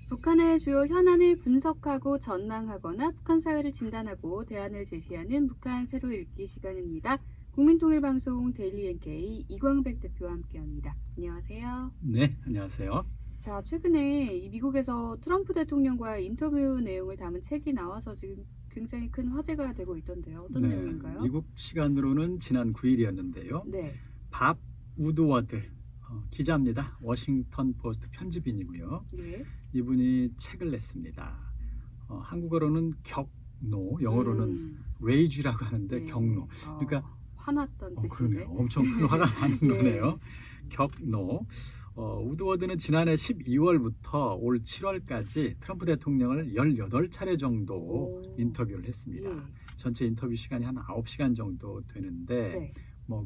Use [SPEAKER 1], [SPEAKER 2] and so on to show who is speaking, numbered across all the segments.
[SPEAKER 1] 북한의 주요 현안을 분석하고 전망하거나 북한 사회를 진단하고 대안을 제시하는 북한 새로 읽기 시간입니다. 국민통일방송 데일리 NK 이광백 대표와 함께합니다. 안녕하세요.
[SPEAKER 2] 네, 안녕하세요.
[SPEAKER 1] 자, 최근에 이 미국에서 트럼프 대통령과 인터뷰 내용을 담은 책이 나와서 지금 굉장히 큰 화제가 되고 있던데요. 어떤 내용인가요?
[SPEAKER 2] 미국 시간으로는 지난 9일이었는데요.
[SPEAKER 1] 네.
[SPEAKER 2] 밥 우드워드 기자입니다. 워싱턴 포스트 편집인이고요.
[SPEAKER 1] 네.
[SPEAKER 2] 이분이 책을 냈습니다. 한국어로는 격노, 영어로는 rage라고 하는데
[SPEAKER 1] 네.
[SPEAKER 2] 격노. 그러니까
[SPEAKER 1] 화났던 뜻인데.
[SPEAKER 2] 그러네요. 엄청 큰 화가 나는
[SPEAKER 1] 예.
[SPEAKER 2] 거네요. 격노. 우드워드는 지난해 12월부터 올 7월까지 트럼프 대통령을 18차례 정도 인터뷰를 했습니다.
[SPEAKER 1] 예.
[SPEAKER 2] 전체 인터뷰 시간이 한 9시간 정도 되는데
[SPEAKER 1] 네.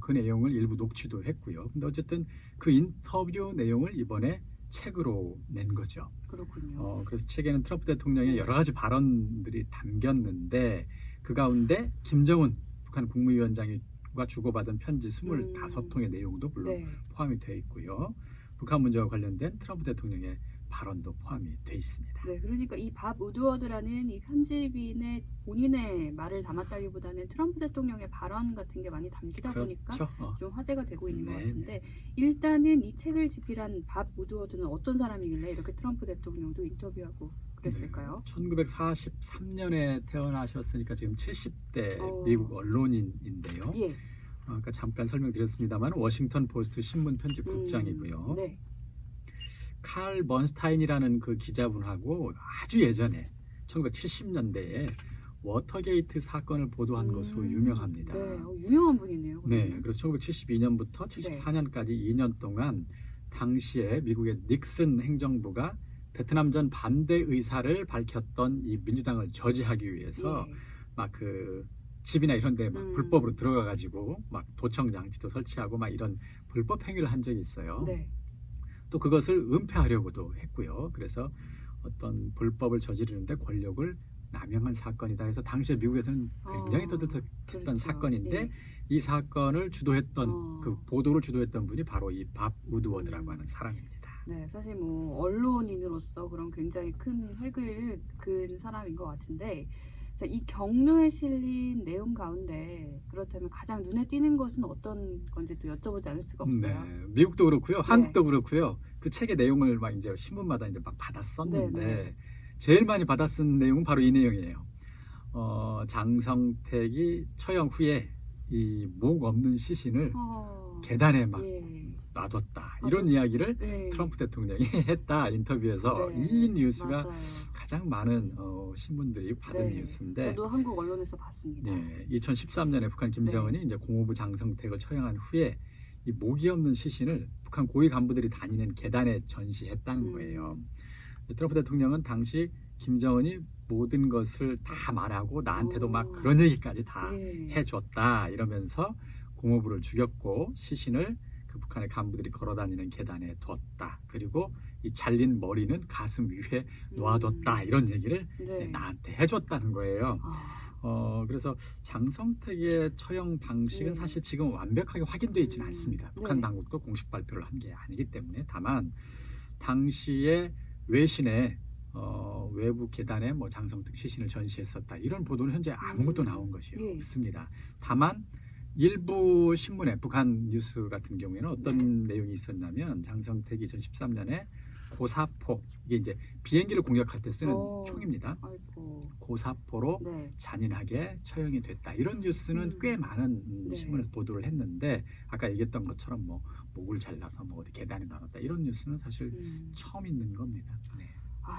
[SPEAKER 2] 그 내용을 일부 녹취도 했고요. 근데 어쨌든 그 인터뷰 내용을 이번에 책으로 낸 거죠.
[SPEAKER 1] 그렇군요.
[SPEAKER 2] 그래서 책에는 트럼프 대통령의 여러 가지 발언들이 담겼는데 그 가운데 김정은 북한 국무위원장과 주고받은 편지 25통의 내용도 물론
[SPEAKER 1] 네.
[SPEAKER 2] 포함이 되어 있고요. 북한 문제와 관련된 트럼프 대통령의 발언도 포함이 되어 있습니다.
[SPEAKER 1] 네, 그러니까 이 밥 우드워드라는 이 편집인의 본인의 말을 담았다기보다는 트럼프 대통령의 발언 같은 게 많이 담기다 보니까 좀 화제가 되고 있는 것 같은데, 일단은 이 책을 집필한 밥 우드워드는 어떤 사람이길래 이렇게 트럼프 대통령도 인터뷰하고 그랬을까요?
[SPEAKER 2] 1943년에 태어나셨으니까 지금 70대 미국 언론인인데요.
[SPEAKER 1] 예.
[SPEAKER 2] 아까 잠깐 설명드렸습니다만 워싱턴 포스트 신문 편집국장이고요.
[SPEAKER 1] 네.
[SPEAKER 2] 칼 번스타인이라는 그 기자분하고 아주 예전에 1970년대에 워터게이트 사건을 보도한 것으로 유명합니다.
[SPEAKER 1] 네, 유명한 분이네요.
[SPEAKER 2] 네, 그래서 1972년부터 74년까지 2년 동안 당시에 미국의 닉슨 행정부가 베트남전 반대 의사를 밝혔던 이 민주당을 저지하기 위해서 막 그 집이나 이런 데 막 불법으로 들어가 가지고 막 도청 장치도 설치하고 막 이런 불법 행위를 한 적이 있어요.
[SPEAKER 1] 네.
[SPEAKER 2] 또 그것을 은폐하려고도 했고요. 그래서 어떤 불법을 저지르는데 권력을 남용한 사건이다 해서 당시에 미국에서는 굉장히 떠들썩했던
[SPEAKER 1] 그렇죠.
[SPEAKER 2] 사건인데
[SPEAKER 1] 예.
[SPEAKER 2] 이 사건을 주도했던 그 보도를 주도했던 분이 바로 이 밥 우드워드라고 하는 사람입니다.
[SPEAKER 1] 네, 사실 뭐 언론인으로서 그런 굉장히 큰 획을 그은 사람인 것 같은데, 자, 이 경로에 실린 내용 가운데 그렇다면 가장 눈에 띄는 것은 어떤 건지 또 여쭤보지 않을 수가 없어요.
[SPEAKER 2] 네, 미국도 그렇고요, 한국도 그렇고요. 그 책의 내용을 막 이제 신문마다 이제 막 받아 썼는데 제일 많이 받아 쓴 내용은 바로 이 내용이에요. 장성택이 처형 후에 이 목 없는 시신을 계단에 막 놔뒀다, 이런 이야기를 트럼프 대통령이 했다 인터뷰에서. 이 뉴스가 가장 많은 신문들이 받은 뉴스인데,
[SPEAKER 1] 저도 한국 언론에서 봤습니다.
[SPEAKER 2] 2013년에 북한 김정은이 이제 공호부 장성택을 처형한 후에 이 목이 없는 시신을 북한 고위 간부들이 다니는 계단에 전시했다는 거예요. 트럼프 대통령은 당시 김정은이 모든 것을 다 말하고 나한테도 막 그런 얘기까지 다 해줬다 이러면서 공호부를 죽였고 시신을 그 북한의 간부들이 걸어다니는 계단에 뒀다. 그리고 이 잘린 머리는 가슴 위에 놓아뒀다, 이런 얘기를 나한테 해줬다는 거예요. 그래서 장성택의 처형 방식은 사실 지금 완벽하게 확인되어 있지는 않습니다. 북한 당국도 공식 발표를 한 게 아니기 때문에. 다만 당시에 외신에 외부 계단에 뭐 장성택 시신을 전시했었다, 이런 보도는 현재 아무것도 나온 것이 없습니다. 다만 일부 신문에, 북한 뉴스 같은 경우에는 어떤 내용이 있었냐면, 장성택이 2013년에 고사포, 이게 이제 비행기를 공격할 때 쓰는 총입니다. 고사포로 잔인하게 처형이 됐다, 이런 뉴스는 꽤 많은 신문에서 보도를 했는데, 아까 얘기했던 것처럼 뭐 목을 잘라서 뭐 어디 계단에 놔뒀다, 이런 뉴스는 사실 처음 있는 겁니다.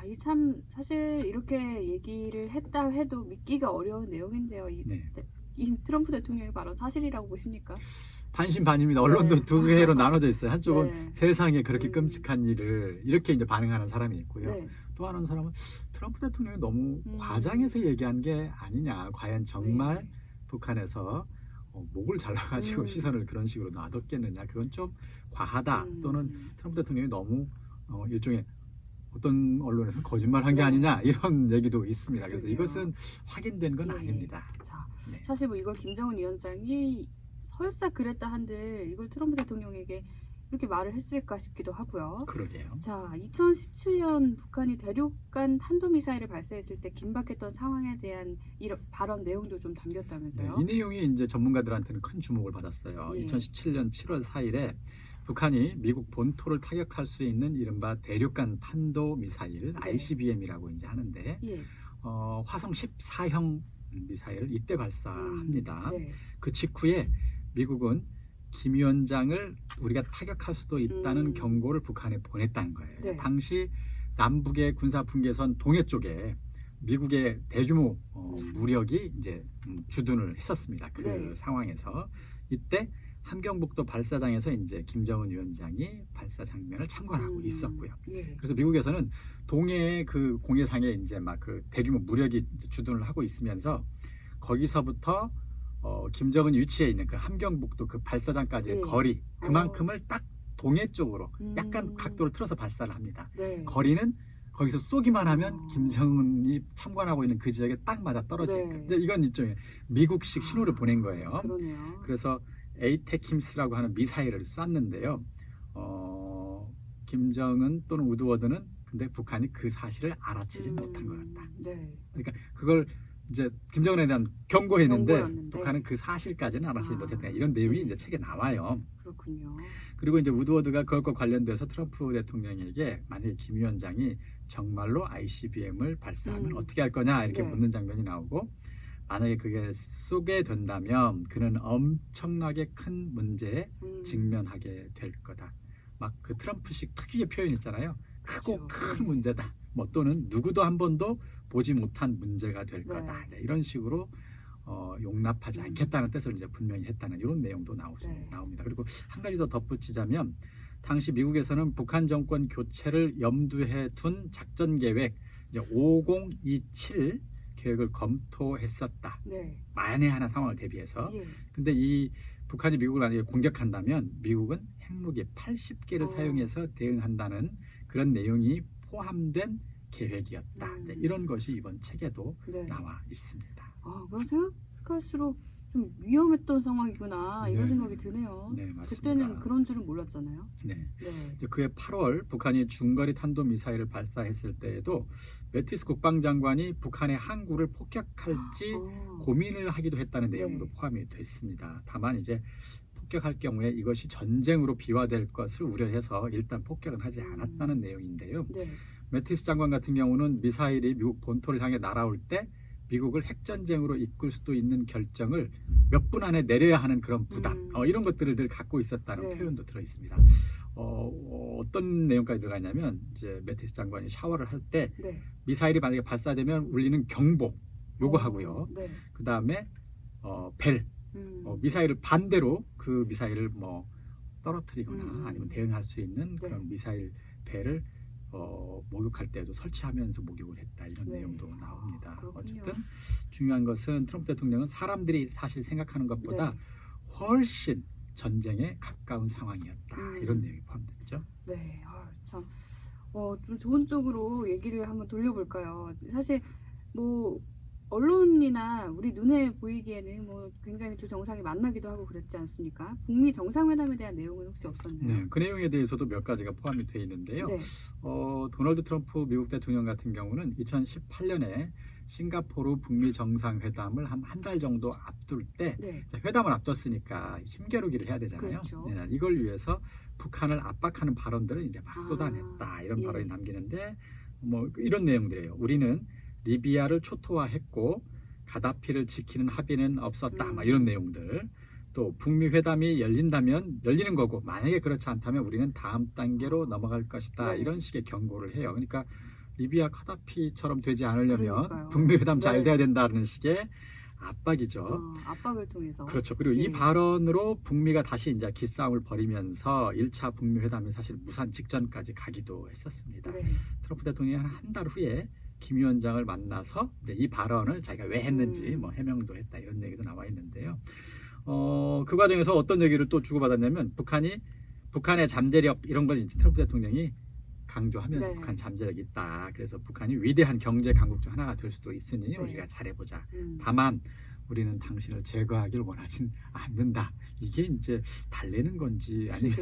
[SPEAKER 1] 이 참 사실 이렇게 얘기를 했다 해도 믿기가 어려운 내용인데요. 이 트럼프 대통령의 발언 사실이라고 보십니까?
[SPEAKER 2] 반신반의입니다. 언론도 두 개로 나눠져 있어요. 한쪽은 세상에 그렇게 끔찍한 일을 이렇게 이제 반응하는 사람이 있고요. 또 하나는 사람은 트럼프 대통령이 너무 과장해서 얘기한 게 아니냐, 과연 정말 북한에서 목을 잘라가지고 시선을 그런 식으로 놔뒀겠느냐, 그건 좀 과하다, 또는 트럼프 대통령이 너무 일종의 어떤 언론에서는 거짓말한 게 아니냐, 이런 얘기도 있습니다. 그래서 이것은 확인된 건 아닙니다.
[SPEAKER 1] 자, 사실 뭐 이걸 김정은 위원장이 설사 그랬다 한들 이걸 트럼프 대통령에게 이렇게 말을 했을까 싶기도 하고요.
[SPEAKER 2] 그러게요.
[SPEAKER 1] 자, 2017년 북한이 대륙간 탄도미사일을 발사했을 때 긴박했던 상황에 대한 이런 발언 내용도 좀 담겼다면서요?
[SPEAKER 2] 이 내용이 이제 전문가들한테는 큰 주목을 받았어요.
[SPEAKER 1] 예.
[SPEAKER 2] 2017년 7월 4일에 북한이 미국 본토를 타격할 수 있는 이른바 대륙간 탄도 미사일 ICBM이라고 이제 하는데
[SPEAKER 1] 예.
[SPEAKER 2] 화성 14형 미사일을 이때 발사합니다.
[SPEAKER 1] 네.
[SPEAKER 2] 그 직후에 미국은 김 위원장을 우리가 타격할 수도 있다는 경고를 북한에 보냈다는 거예요.
[SPEAKER 1] 네.
[SPEAKER 2] 당시 남북의 군사 분계선 동해 쪽에 미국의 대규모 무력이 이제 주둔을 했었습니다. 그
[SPEAKER 1] 네.
[SPEAKER 2] 상황에서 이때 함경북도 발사장에서 이제 김정은 위원장이 발사 장면을 참관하고 있었고요.
[SPEAKER 1] 예.
[SPEAKER 2] 그래서 미국에서는 동해의 그 공해상에 이제 막 그 대규모 무력이 주둔을 하고 있으면서 거기서부터 김정은 위치해 있는 그 함경북도 그 발사장까지의
[SPEAKER 1] 예.
[SPEAKER 2] 거리 그만큼을 딱 동해 쪽으로 약간 각도를 틀어서 발사를 합니다.
[SPEAKER 1] 네.
[SPEAKER 2] 거리는 거기서 쏘기만 하면 김정은이 참관하고 있는 그 지역에 딱 맞아 떨어져요.
[SPEAKER 1] 네.
[SPEAKER 2] 근데 이건 일종의 미국식 신호를 보낸 거예요.
[SPEAKER 1] 그러네요.
[SPEAKER 2] 그래서 에이테킴스라고 하는 미사일을 쐈는데요. 김정은 또는 우드워드는 근데 북한이 그 사실을 알아채지 못한 거였다.
[SPEAKER 1] 네.
[SPEAKER 2] 그러니까 그걸 이제 김정은에 대한 경고했는데
[SPEAKER 1] 경고였는데.
[SPEAKER 2] 북한은 그 사실까지는 알아채지 못했다. 이런 내용이 이제 책에 나와요.
[SPEAKER 1] 그렇군요.
[SPEAKER 2] 그리고 이제 우드워드가 그것과 관련돼서 트럼프 대통령에게 만약에 김 위원장이 정말로 ICBM을 발사하면 어떻게 할 거냐 이렇게
[SPEAKER 1] 네.
[SPEAKER 2] 묻는 장면이 나오고 만약에 그게 쏘게 된다면 그는 엄청나게 큰 문제에 직면하게 될 거다. 막 그 트럼프식 특유의 표현 있잖아요. 크고
[SPEAKER 1] 그렇죠.
[SPEAKER 2] 큰 문제다. 뭐 또는 누구도 한 번도 보지 못한 문제가 될
[SPEAKER 1] 네.
[SPEAKER 2] 거다. 이런 식으로 용납하지 않겠다는 뜻을 이제 분명히 했다는 이런 내용도 나옵니다. 그리고 한 가지 더 덧붙이자면 당시 미국에서는 북한 정권 교체를 염두에 둔 작전 계획 이제 5027 계획을 검토했었다.
[SPEAKER 1] 네.
[SPEAKER 2] 만에 하나 상황을 대비해서.
[SPEAKER 1] 예.
[SPEAKER 2] 근데 이 북한이 미국을 만약에 공격한다면 미국은 핵무기 80개를 사용해서 대응한다는 그런 내용이 포함된 계획이었다. 이런 것이 이번 책에도
[SPEAKER 1] 네.
[SPEAKER 2] 나와 있습니다.
[SPEAKER 1] 그럼 생각할수록 좀 위험했던 상황이구나 이런
[SPEAKER 2] 네.
[SPEAKER 1] 생각이 드네요.
[SPEAKER 2] 네, 맞습니다.
[SPEAKER 1] 그때는 그런 줄은 몰랐잖아요.
[SPEAKER 2] 네.
[SPEAKER 1] 네.
[SPEAKER 2] 이제 그해 8월 북한이 중거리 탄도 미사일을 발사했을 때에도 매티스 국방장관이 북한의 항구를 폭격할지 고민을 하기도 했다는 내용도 포함이 됐습니다. 다만 이제 폭격할 경우에 이것이 전쟁으로 비화될 것을 우려해서 일단 폭격은 하지 않았다는 내용인데요.
[SPEAKER 1] 네.
[SPEAKER 2] 매티스 장관 같은 경우는 미사일이 미국 본토를 향해 날아올 때 미국을 핵전쟁으로 이끌 수도 있는 결정을 몇 분 안에 내려야 하는 그런 부담 이런 것들을 늘 갖고 있었다는 표현도 들어 있습니다. 어떤 내용까지 들어가냐면 이제 매티스 장관이 샤워를 할 때 미사일이 만약에 발사되면 울리는 경보 요거 하고요. 그 다음에 벨 미사일을 반대로 그 미사일을 뭐 떨어뜨리거나 아니면 대응할 수 있는 그런 미사일 벨을 목욕할 때도 설치하면서 목욕을 했다 이런 내용도 나옵니다. 어쨌든 중요한 것은 트럼프 대통령은 사람들이 사실 생각하는 것보다 훨씬 전쟁에 가까운 상황이었다 이런 내용이 포함됐죠.
[SPEAKER 1] 네, 참, 좀 좋은 쪽으로 얘기를 한번 돌려볼까요? 사실 뭐 언론이나 우리 눈에 보이기에는 뭐 굉장히 두 정상이 만나기도 하고 그랬지 않습니까? 북미 정상회담에 대한 내용은 혹시 없었나요?
[SPEAKER 2] 네, 그 내용에 대해서도 몇 가지가 포함이 되어 있는데요.
[SPEAKER 1] 네.
[SPEAKER 2] 도널드 트럼프 미국 대통령 같은 경우는 2018년에 싱가포르 북미 정상회담을 한 달 정도 앞둘 때 회담을 앞뒀으니까 힘겨루기를 해야 되잖아요.
[SPEAKER 1] 그렇죠.
[SPEAKER 2] 네, 이걸 위해서 북한을 압박하는 발언들을 이제 막 쏟아냈다 이런 발언이 남기는데 뭐 이런 내용들이에요. 우리는 리비아를 초토화했고 가다피를 지키는 합의는 없었다. 막 이런 내용들. 또 북미 회담이 열린다면 열리는 거고 만약에 그렇지 않다면 우리는 다음 단계로 넘어갈 것이다. 이런 식의 경고를 해요. 그러니까 리비아 카다피처럼 되지 않으려면 북미 회담 잘 돼야 된다는 식의 압박이죠.
[SPEAKER 1] 압박을 통해서.
[SPEAKER 2] 그렇죠. 그리고 이 발언으로 북미가 다시 이제 기싸움을 벌이면서 1차 북미 회담이 사실 무산 직전까지 가기도 했었습니다. 트럼프 대통령이 한 달 후에 김 위원장을 만나서 이제 이 발언을 자기가 왜 했는지 뭐 해명도 했다 이런 얘기도 나와 있는데요. 그 과정에서 어떤 얘기를 또 주고받았냐면 북한의 잠재력 이런 걸 이제 트럼프 대통령이 강조하면서 북한 잠재력이 있다. 그래서 북한이 위대한 경제 강국 중 하나가 될 수도 있으니 우리가 잘해보자. 다만 우리는 당신을 제거하길 원하진 않는다. 이게 이제 달래는 건지 아니면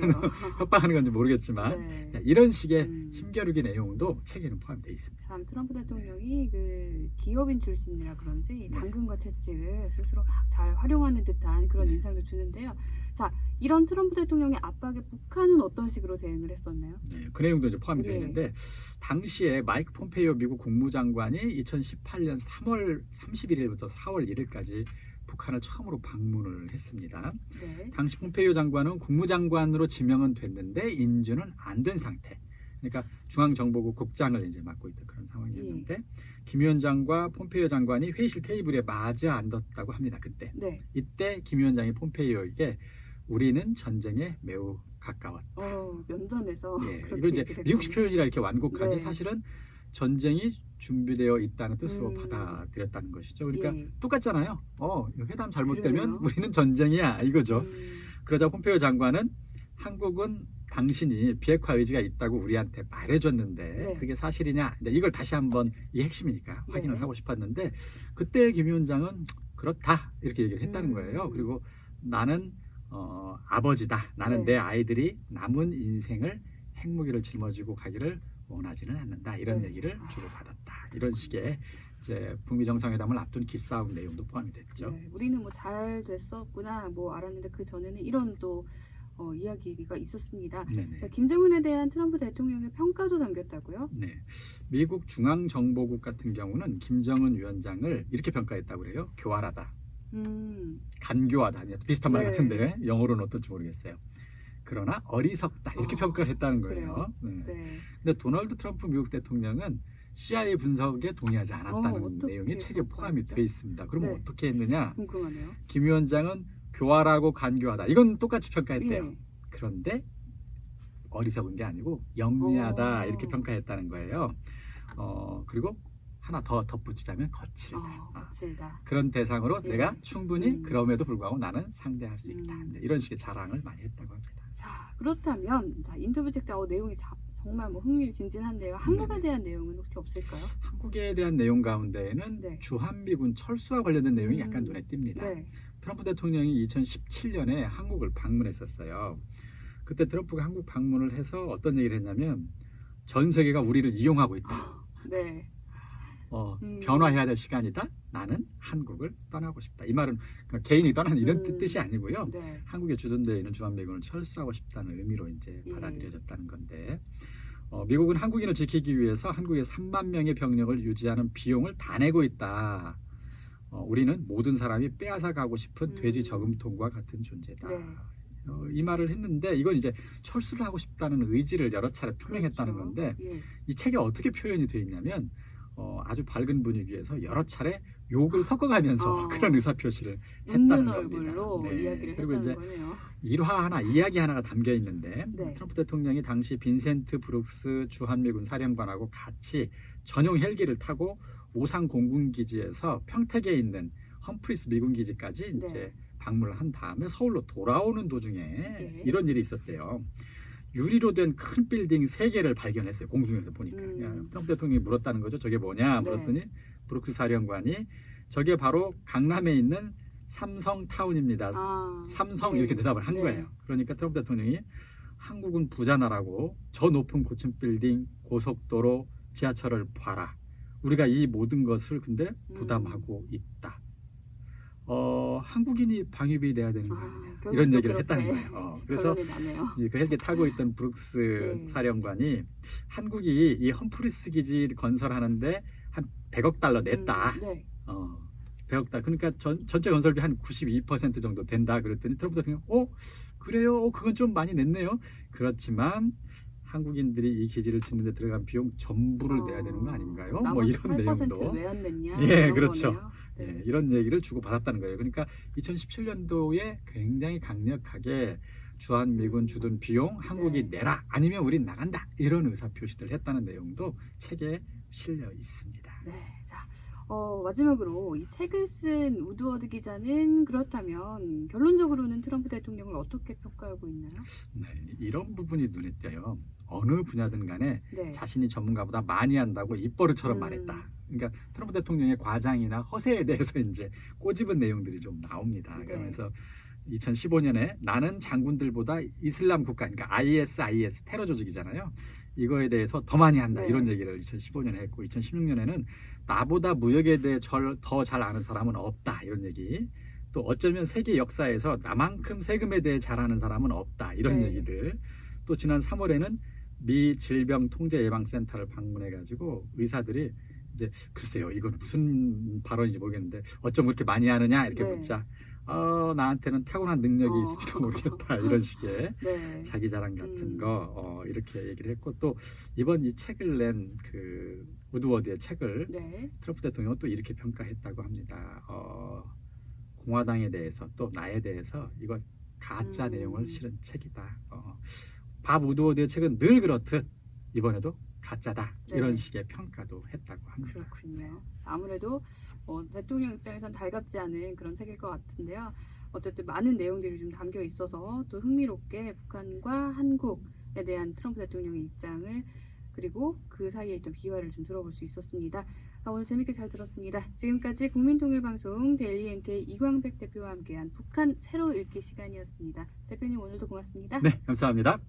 [SPEAKER 2] 협박하는 건지 모르겠지만
[SPEAKER 1] 네.
[SPEAKER 2] 자, 이런 식의 힘겨루기 내용도 책에는 포함되어 있습니다.
[SPEAKER 1] 참 트럼프 대통령이 그 기업인 출신이라 그런지
[SPEAKER 2] 네.
[SPEAKER 1] 당근과 채찍을 스스로 막 잘 활용하는 듯한 그런
[SPEAKER 2] 네.
[SPEAKER 1] 인상도 주는데요. 자, 이런 트럼프 대통령의 압박에 북한은 어떤 식으로 대응을 했었나요?
[SPEAKER 2] 네, 그 내용도 이제 포함이 되어
[SPEAKER 1] 예.
[SPEAKER 2] 있는데 당시에 마이크 폼페이오 미국 국무장관이 2018년 3월 31일부터 4월 1일까지 북한을 처음으로 방문을 했습니다.
[SPEAKER 1] 네.
[SPEAKER 2] 당시 폼페이오 장관은 국무장관으로 지명은 됐는데 인준은 안 된 상태. 그러니까 중앙정보국 국장을 이제 맡고 있던 그런 상황이었는데 김 위원장과 폼페이오 장관이 회의실 테이블에 마주 앉았다고 합니다. 그때.
[SPEAKER 1] 네.
[SPEAKER 2] 이때 김 위원장이 폼페이오에게 우리는 전쟁에 매우 가까웠다.
[SPEAKER 1] 면전에서
[SPEAKER 2] 예,
[SPEAKER 1] 그렇게
[SPEAKER 2] 이거 이제
[SPEAKER 1] 얘기를
[SPEAKER 2] 미국식
[SPEAKER 1] 했군요.
[SPEAKER 2] 표현이라 이렇게 완곡하지
[SPEAKER 1] 네.
[SPEAKER 2] 사실은 전쟁이 준비되어 있다는 뜻으로 받아들였다는 것이죠. 그러니까
[SPEAKER 1] 예.
[SPEAKER 2] 똑같잖아요. 회담 잘못되면
[SPEAKER 1] 그러네요.
[SPEAKER 2] 우리는 전쟁이야 이거죠.
[SPEAKER 1] 음,
[SPEAKER 2] 그러자 폼페이오 장관은 한국은 당신이 비핵화 의지가 있다고 우리한테 말해줬는데
[SPEAKER 1] 네.
[SPEAKER 2] 그게 사실이냐? 이제 이걸 다시 한번 이 핵심이니까 확인을
[SPEAKER 1] 네.
[SPEAKER 2] 하고 싶었는데 그때 김 위원장은 그렇다 이렇게 얘기를 했다는 거예요. 그리고 나는 아버지다. 나는
[SPEAKER 1] 네.
[SPEAKER 2] 내 아이들이 남은 인생을 핵무기를 짊어지고 가기를 원하지는 않는다. 이런
[SPEAKER 1] 네.
[SPEAKER 2] 얘기를 주고받았다. 이런 식의 이제 북미 정상회담을 앞둔 기싸움 내용도 포함이 됐죠.
[SPEAKER 1] 네. 우리는 뭐 잘 됐었구나 뭐 알았는데 그 전에는 이런 또 이야기가 있었습니다.
[SPEAKER 2] 네네.
[SPEAKER 1] 김정은에 대한 트럼프 대통령의 평가도 담겼다고요?
[SPEAKER 2] 네, 미국 중앙정보국 같은 경우는 김정은 위원장을 이렇게 평가했다고 그래요. 교활하다, 간교하다, 비슷한 말
[SPEAKER 1] 네.
[SPEAKER 2] 같은데 영어로는 어떨지 모르겠어요. 그러나 어리석다 이렇게 평가를 했다는 거예요. 네.
[SPEAKER 1] 네.
[SPEAKER 2] 근데 도널드 트럼프 미국 대통령은 CIA 분석에 동의하지 않았다는
[SPEAKER 1] 어떻게
[SPEAKER 2] 내용이 책에 포함이
[SPEAKER 1] 평가했죠?
[SPEAKER 2] 되어 있습니다. 그러면
[SPEAKER 1] 네.
[SPEAKER 2] 어떻게 했느냐?
[SPEAKER 1] 궁금하네요.
[SPEAKER 2] 김 위원장은 교활하고 간교하다. 이건 똑같이 평가했대요.
[SPEAKER 1] 예.
[SPEAKER 2] 그런데 어리석은 게 아니고 영리하다 이렇게
[SPEAKER 1] 어.
[SPEAKER 2] 평가했다는 거예요. 그리고 하나 더 덧붙이자면 거칠다.
[SPEAKER 1] 거칠다.
[SPEAKER 2] 그런 대상으로
[SPEAKER 1] 예.
[SPEAKER 2] 내가 충분히 그럼에도 불구하고 나는 상대할 수 있다.
[SPEAKER 1] 음.
[SPEAKER 2] 이런 식의 자랑을 많이 했다고 합니다.
[SPEAKER 1] 자, 그렇다면 인터뷰 책자 내용이 정말 뭐 흥미진진한데요. 한국에
[SPEAKER 2] 네네.
[SPEAKER 1] 대한 내용은 혹시 없을까요?
[SPEAKER 2] 한국에 대한 내용 가운데에는
[SPEAKER 1] 네.
[SPEAKER 2] 주한미군 철수와 관련된 내용이 약간 눈에 띕니다.
[SPEAKER 1] 네.
[SPEAKER 2] 트럼프 대통령이 2017년에 한국을 방문했었어요. 그때 트럼프가 한국 방문을 해서 어떤 얘기를 했냐면 전 세계가 우리를 이용하고 있다.
[SPEAKER 1] 네.
[SPEAKER 2] 변화해야 될 시간이다. 나는 한국을 떠나고 싶다. 이 말은 그러니까 개인이 떠나는 이런 뜻이 아니고요.
[SPEAKER 1] 네.
[SPEAKER 2] 한국에 주둔되어 있는 주한미군을 철수하고 싶다는 의미로 이제
[SPEAKER 1] 예.
[SPEAKER 2] 받아들여졌다는 건데 미국은 한국인을 지키기 위해서 한국의 3만 명의 병력을 유지하는 비용을 다 내고 있다. 우리는 모든 사람이 빼앗아 가고 싶은 돼지 저금통과 같은 존재다.
[SPEAKER 1] 네.
[SPEAKER 2] 이 말을 했는데 이건 이제 철수를 하고 싶다는 의지를 여러 차례 표명했다는
[SPEAKER 1] 그렇죠.
[SPEAKER 2] 건데
[SPEAKER 1] 예.
[SPEAKER 2] 이 책에 어떻게 표현이 되어 있냐면 아주 밝은 분위기에서 여러 차례 욕을 섞어가면서 그런 의사표시를
[SPEAKER 1] 웃는
[SPEAKER 2] 했다는
[SPEAKER 1] 얼굴로
[SPEAKER 2] 겁니다. 네.
[SPEAKER 1] 이야기를
[SPEAKER 2] 그리고
[SPEAKER 1] 했다는
[SPEAKER 2] 이제
[SPEAKER 1] 거네요.
[SPEAKER 2] 일화 하나, 이야기 하나가 담겨 있는데
[SPEAKER 1] 네.
[SPEAKER 2] 트럼프 대통령이 당시 빈센트 브룩스 주한미군 사령관하고 같이 전용 헬기를 타고 오상 공군기지에서 평택에 있는 험프리스 미군 기지까지
[SPEAKER 1] 네.
[SPEAKER 2] 이제 방문을 한 다음에 서울로 돌아오는 도중에
[SPEAKER 1] 예.
[SPEAKER 2] 이런 일이 있었대요. 유리로 된 큰 빌딩 3개를 발견했어요. 공중에서 보니까. 트럼프 대통령이 물었다는 거죠. 저게 뭐냐 물었더니 브룩스 사령관이 저게 바로 강남에 있는 삼성타운입니다. 삼성
[SPEAKER 1] 네.
[SPEAKER 2] 이렇게 대답을 한
[SPEAKER 1] 네.
[SPEAKER 2] 거예요. 그러니까 트럼프 대통령이 한국은 부자 나라고 저 높은 고층 빌딩, 고속도로, 지하철을 봐라. 우리가 이 모든 것을 근데 부담하고 있다. 한국인이 방위비 내야 되는 거 아니냐 이런 얘기를 했다는 거예요. 그래서 그 헬기 타고 있던 브룩스 사령관이 한국이 이 험프리스 기지 건설하는데 한 100억 달러 냈다. 100억 달러. 그러니까 전체 건설비 한 92% 정도 된다. 그랬더니 트럼프 대통령 그래요? 그건 좀 많이 냈네요. 그렇지만 한국인들이 이 기지를 짓는 데 들어간 비용 전부를 내야 되는 거 아닌가요? 뭐 이런 내용도.
[SPEAKER 1] 왜 안 냈냐?
[SPEAKER 2] 예, 그렇죠.
[SPEAKER 1] 거네요.
[SPEAKER 2] 네, 이런 얘기를 주고 받았다는 거예요. 그러니까 2017년도에 굉장히 강력하게 주한미군 주둔 비용 한국이 내라 아니면 우린 나간다 이런 의사표시를 했다는 내용도 책에 실려 있습니다.
[SPEAKER 1] 네, 자 마지막으로 이 책을 쓴 우드워드 기자는 그렇다면 결론적으로는 트럼프 대통령을 어떻게 평가하고 있나요?
[SPEAKER 2] 네, 이런 부분이 눈에 띄어요. 어느 분야든 간에
[SPEAKER 1] 네.
[SPEAKER 2] 자신이 전문가보다 많이 한다고 입버릇처럼 말했다. 그러니까 트럼프 대통령의 과장이나 허세에 대해서 이제 꼬집은 내용들이 좀 나옵니다.
[SPEAKER 1] 네.
[SPEAKER 2] 그래서 2015년에 나는 장군들보다 이슬람 국가, 그러니까 IS 테러 조직이잖아요. 이거에 대해서 더 많이 한다
[SPEAKER 1] 네.
[SPEAKER 2] 이런 얘기를 2015년에 했고 2016년에는 나보다 무역에 대해 더 잘 아는 사람은 없다 이런 얘기. 또 어쩌면 세계 역사에서 나만큼 세금에 대해 잘 아는 사람은 없다 이런
[SPEAKER 1] 네.
[SPEAKER 2] 얘기들. 또 지난 3월에는 미 질병통제예방센터를 방문해가지고 의사들이 이제 글쎄요 이건 무슨 발언인지 모르겠는데 어쩜 그렇게 많이 하느냐 이렇게
[SPEAKER 1] 네.
[SPEAKER 2] 묻자 나한테는 타고난 능력이 있을지도 모르겠다 이런 식의
[SPEAKER 1] 네.
[SPEAKER 2] 자기 자랑 같은 거 이렇게 얘기를 했고 또 이번 이 책을 낸 그 우드워드의 책을
[SPEAKER 1] 네.
[SPEAKER 2] 트럼프 대통령은 또 이렇게 평가했다고 합니다. 공화당에 대해서 또 나에 대해서 이거 가짜 내용을 실은 책이다. 밥 우드워드의 책은 늘 그렇듯 이번에도 가짜다
[SPEAKER 1] 네.
[SPEAKER 2] 이런 식의 평가도 했다고 합니다.
[SPEAKER 1] 그렇군요. 아무래도 대통령 입장에선 달갑지 않은 그런 책일 것 같은데요. 어쨌든 많은 내용들이 좀 담겨 있어서 또 흥미롭게 북한과 한국에 대한 트럼프 대통령의 입장을 그리고 그 사이에 있던 비화를 좀 들어볼 수 있었습니다. 오늘 재밌게 잘 들었습니다. 지금까지 국민통일방송 데일리 NK 이광백 대표와 함께한 북한 새로 읽기 시간이었습니다. 대표님 오늘도 고맙습니다.
[SPEAKER 2] 네, 감사합니다.